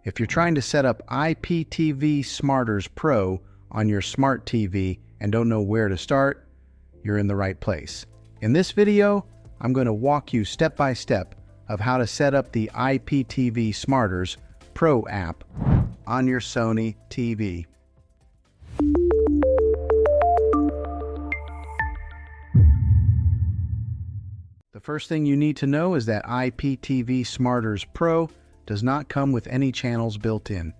If you're trying to set up IPTV Smarters Pro on your smart TV and don't know where to start, you're in the right place. In this video, I'm going to walk you step by step of how to set up the IPTV Smarters Pro app on your Sony TV. The first thing you need to know is that IPTV Smarters Pro does not come with any channels built in.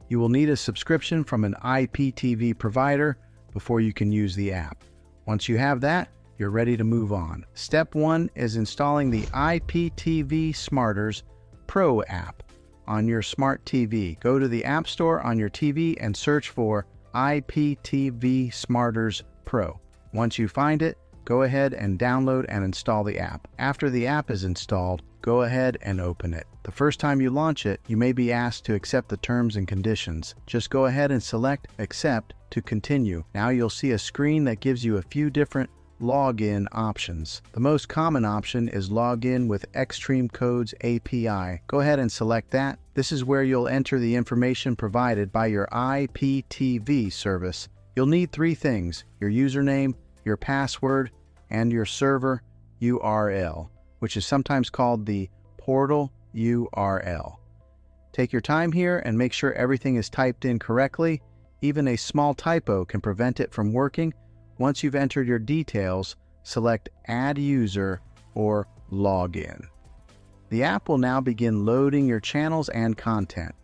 You will need a subscription from an IPTV provider before you can use the app. Once you have that, you're ready to move on. Step 1 is installing the IPTV Smarters Pro app on your smart TV. Go to the App Store on your TV and search for IPTV Smarters Pro. Once you find it, go ahead and download and install the app. After the app is installed, go ahead and open it. The first time you launch it, you may be asked to accept the terms and conditions. Just go ahead and select Accept to continue. Now you'll see a screen that gives you a few different login options. The most common option is Login with Xtream Codes API. Go ahead and select that. This is where you'll enter the information provided by your IPTV service. You'll need 3 things: your username, your password, and your server URL, which is sometimes called the portal URL. Take your time here and make sure everything is typed in correctly. Even a small typo can prevent it from working. Once you've entered your details, select Add User or Login. The app will now begin loading your channels and content.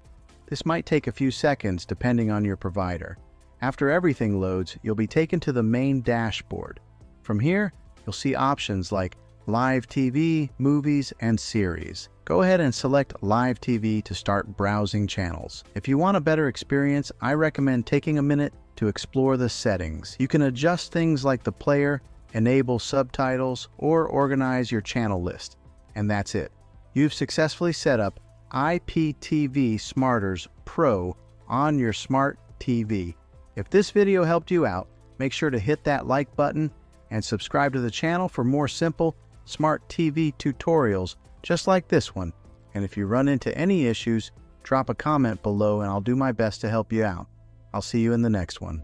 This might take a few seconds depending on your provider. After everything loads, you'll be taken to the main dashboard. From here, you'll see options like Live TV, Movies, and Series. Go ahead and select Live TV to start browsing channels. If you want a better experience, I recommend taking a minute to explore the settings. You can adjust things like the player, enable subtitles, or organize your channel list. And that's it. You've successfully set up IPTV Smarters Pro on your smart TV. If this video helped you out, make sure to hit that like button and subscribe to the channel for more simple smart TV tutorials just like this one. And if you run into any issues, drop a comment below and I'll do my best to help you out. I'll see you in the next one.